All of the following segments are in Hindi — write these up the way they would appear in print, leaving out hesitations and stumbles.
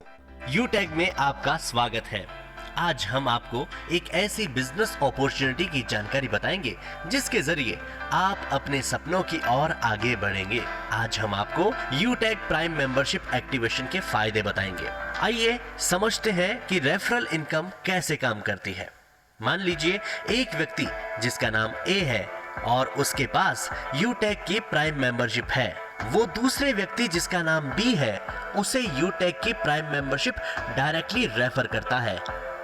यूटेक में आपका स्वागत है। आज हम आपको एक ऐसी बिजनेस अपॉर्चुनिटी की जानकारी बताएंगे जिसके जरिए आप अपने सपनों की ओर आगे बढ़ेंगे। आज हम आपको यूटेक प्राइम मेंबरशिप एक्टिवेशन के फायदे बताएंगे। आइए समझते हैं कि रेफरल इनकम कैसे काम करती है। मान लीजिए एक व्यक्ति जिसका नाम ए है और उसके पास यूटेक की प्राइम मेंबरशिप है, वो दूसरे व्यक्ति जिसका नाम बी है उसे यूटेक की प्राइम मेंबरशिप डायरेक्टली रेफर करता है,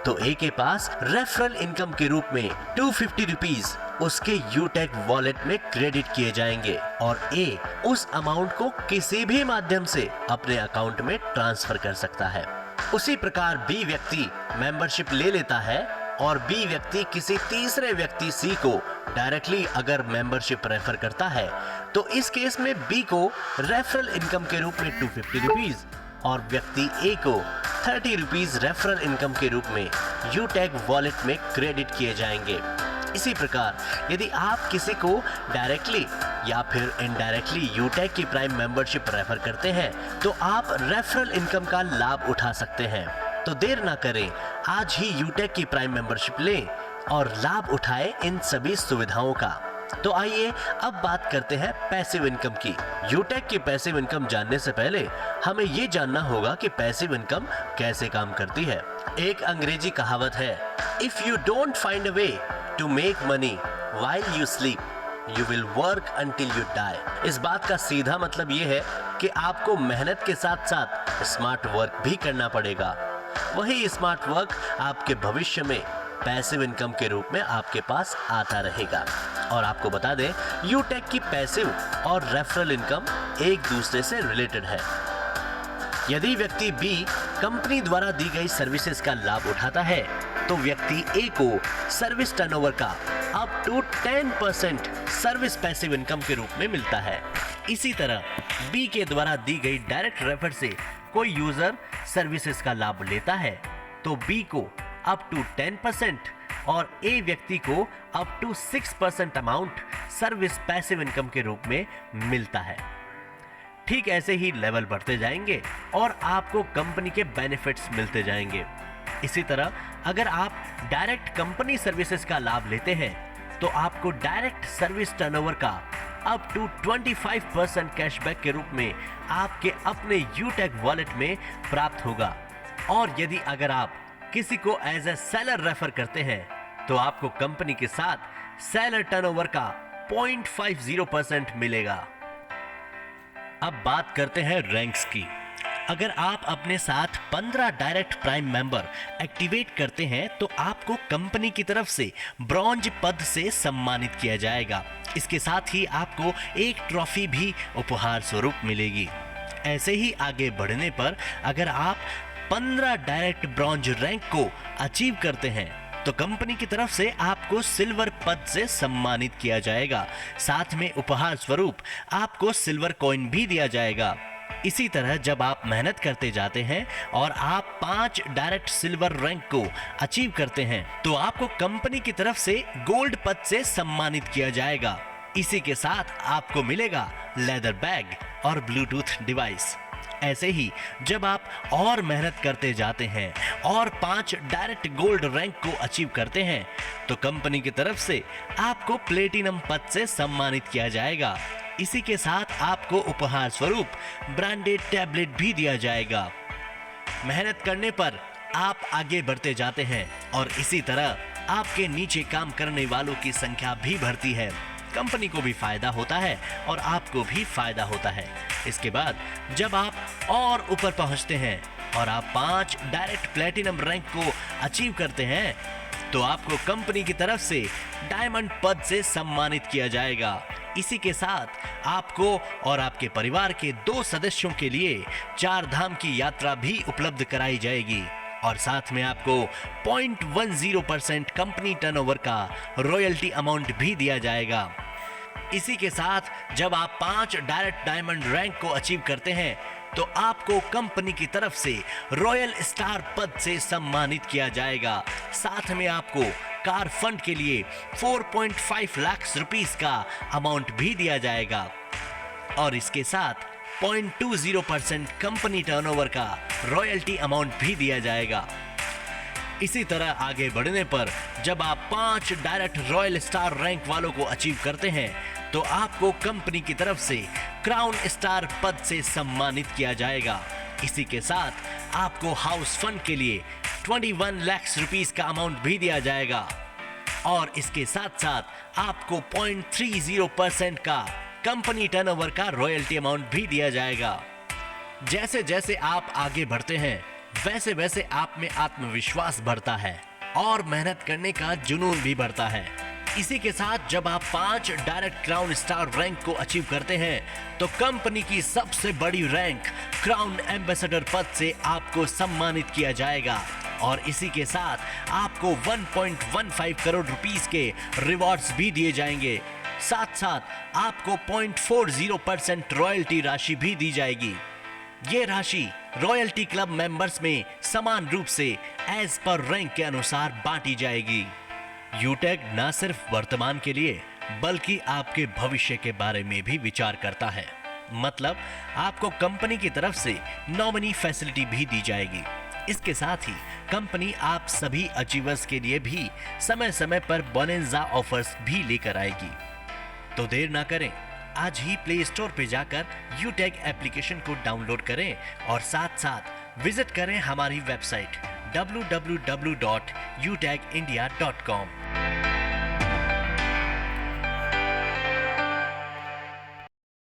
तो ए के पास रेफरल इनकम के रूप में 250 रुपीज उसके यूटेक वॉलेट में क्रेडिट किए जाएंगे और ए उस अमाउंट को किसी भी माध्यम से अपने अकाउंट में ट्रांसफर कर सकता है। उसी प्रकार बी व्यक्ति मेंबरशिप ले लेता है और बी व्यक्ति किसी तीसरे व्यक्ति सी को डायरेक्टली अगर मेंबरशिप रेफर करता है, तो इस केस में बी को रेफरल इनकम के रूप में 250 रुपीज और व्यक्ति ए को 30 रुपीज रेफरल इनकम के रूप में यूटेक वॉलेट में क्रेडिट किए जाएंगे। इसी प्रकार यदि आप किसी को डायरेक्टली या फिर इनडायरेक्टली यूटेक की प्राइम मेंबरशिप रेफर करते हैं, तो आप रेफरल इनकम का लाभ उठा सकते हैं। तो देर ना करें, आज ही यूटेक की प्राइम मेंबरशिप लें और लाभ उठाएं इन सभी सुविधाओं का। तो आइए अब बात करते हैं पैसिव इनकम की। यूटेक की पैसिव इनकम जानने से पहले हमें ये जानना होगा कि पैसिव इनकम कैसे काम करती है। एक अंग्रेजी कहावत है, if you don't find a way to make money while you sleep, you will work until you die. इस बात का सीधा मतलब ये है कि आपको मेहनत के साथ साथ स्मार्ट वर्क भी करना पड़ेगा। वही स्मार्ट वर्क आपके भविष्य में पैसिव इनकम के रूप में आपके पास आता रहेगा। और आपको बता दें, यूटेक की पैसिव और रेफरल इनकम एक दूसरे से रिलेटेड है। यदि व्यक्ति बी कंपनी द्वारा दी गई सर्विसेज का लाभ उठाता है, तो व्यक्ति ए को सर्विस टर्नओवर का up to 10% service passive income के रूप में मिलता है। इसी तरह बी के द्वारा दी गई डायरेक्ट रेफर से कोई यूजर सर्विसेज का लाभ लेता है, तो बी को अप टू 10% और ए व्यक्ति को up to 6% amount service passive income के रूप में मिलता है। ठीक ऐसे ही लेवल बढ़ते जाएंगे और आपको कंपनी के बेनिफिट्स मिलते जाएंगे। इसी तरह अगर आप डायरेक्ट कंपनी सर्विसेज का लाभ लेते हैं, तो आपको डायरेक्ट सर्विस टर्नओवर का अप टू 25% कैशबैक के रूप में आपके अपने यूटेक वॉलेट में प्राप्त होगा। और यदि अगर आप किसी को एज ए सेलर रेफर करते हैं, तो आपको कंपनी के साथ सेलर टर्नओवर का 0.50% मिलेगा। अब बात करते हैं रैंक्स की। अगर आप अपने साथ 15 डायरेक्ट प्राइम मेंबर एक्टिवेट करते हैं, तो आपको कंपनी की तरफ से ब्रॉन्ज पद से सम्मानित किया जाएगा। इसके साथ ही आपको एक ट्रॉफी भी उपहार स्वरूप मिलेगी। ऐसे ही आगे बढ़ने पर अगर आप 15 डायरेक्ट ब्रॉन्ज रैंक को अचीव करते हैं, तो कंपनी की तरफ से आपको सिल्वर पद से सम्मानित किया जाएगा। साथ में उपहार स्वरूप आपको सिल्वर कॉइन भी दिया जाएगा। इसी तरह जब आप मेहनत करते जाते हैं और आप 5 डायरेक्ट सिल्वर रैंक को अचीव करते हैं, तो आपको कंपनी की तरफ से गोल्ड पद से सम्मानित किया जाएगा। इसी के साथ आपको मिलेगा लेदर बैग और ब्लूटूथ डिवाइस। ऐसे ही जब आप और मेहनत करते जाते हैं और 5 डायरेक्ट गोल्ड रैंक को अचीव करते हैं, तो कंपनी की तरफ से आपको प्लेटिनम पद से सम्मानित किया जाएगा। इसी के साथ आपको उपहार स्वरूप ब्रांडेड टैबलेट भी दिया जाएगा। मेहनत करने पर आप आगे बढ़ते जाते हैं और इसी तरह आपके नीचे काम करने वालों की संख्या भी बढ़ती है। कंपनी को भी फायदा होता है और आपको भी फायदा होता है। इसके बाद जब आप और ऊपर पहुंचते हैं और आप 5 डायरेक्ट प्लेटिनम रैंक को अचीव करते हैं, तो आपको कंपनी की तरफ से डायमंड पद से सम्मानित किया जाएगा। इसी के साथ आपको और आपके परिवार के 2 सदस्यों के लिए 4 धाम की यात्रा भी उपलब्ध कराई जाएगी और साथ में आपको 0.10% कंपनी टर्नओवर का रॉयल्टी अमाउंट भी दिया जाएगा। इसी के साथ जब आप 5 डायरेक्ट डायमंड रैंक को अचीव करते हैं, तो आपको कंपनी की तरफ से रॉयल स्टार पद से सम्मानित किया जाएगा। साथ में आपको कार फंड के लिए 4.5 लाख रुपीस का अमाउंट भी दिया जाएगा। और इसके साथ 0.20% कंपनी टर्नओवर का रॉयल्टी अमाउंट भी दिया जाएगा। इसी तरह आगे बढ़ने पर जब आप 5 डायरेक्ट रॉयल स्टार रैंक वालों को अचीव करते हैं तो आपको कंपनी की तरफ से क्राउन स्टार पद से सम्मानित किया जाएगा। इसी के साथ आपको हाउस फंड के लिए 21 लाख रुपीस का अमाउंट भी दिया जाएगा और इसके साथ साथ आपको 0.30% का कंपनी टर्नओवर का रॉयल्टी अमाउंट भी दिया जाएगा। जैसे जैसे आप आगे बढ़ते हैं वैसे वैसे आप में आत्मविश्वास बढ़ता है और मेहनत करने का जुनून भी बढ़ता है। इसी के साथ जब आप 5 डायरेक्ट क्राउन स्टार रैंक को अचीव करते हैं तो कंपनी की सबसे बड़ी रैंक क्राउन एम्बेसडर पद से आपको सम्मानित किया जाएगा और इसी के साथ आपको 1.15 करोड़ रुपीस के रिवॉर्ड्स भी दिए जाएंगे। साथ साथ आपको 0.40% रॉयल्टी राशि भी दी जाएगी। ये राशि रॉयल्टी क्लब मेंबर्स में समान रूप से एज पर रैंक के अनुसार बांटी जाएगी। यूटेक न सिर्फ वर्तमान के लिए बल्कि आपके भविष्य के बारे में भी विचार करता है। मतलब आपको कंपनी की तरफ से नॉमिनी फैसिलिटी भी दी जाएगी। इसके साथ ही कंपनी आप सभी अचीवर्स के लिए भी समय समय पर बोनंजा ऑफर्स भी लेकर आएगी। तो देर ना करें, आज ही प्ले स्टोर पे जाकर यूटेक एप्लीकेशन को डाउनलोड करें और साथ साथ विजिट करें हमारी वेबसाइट www.utekindia.com।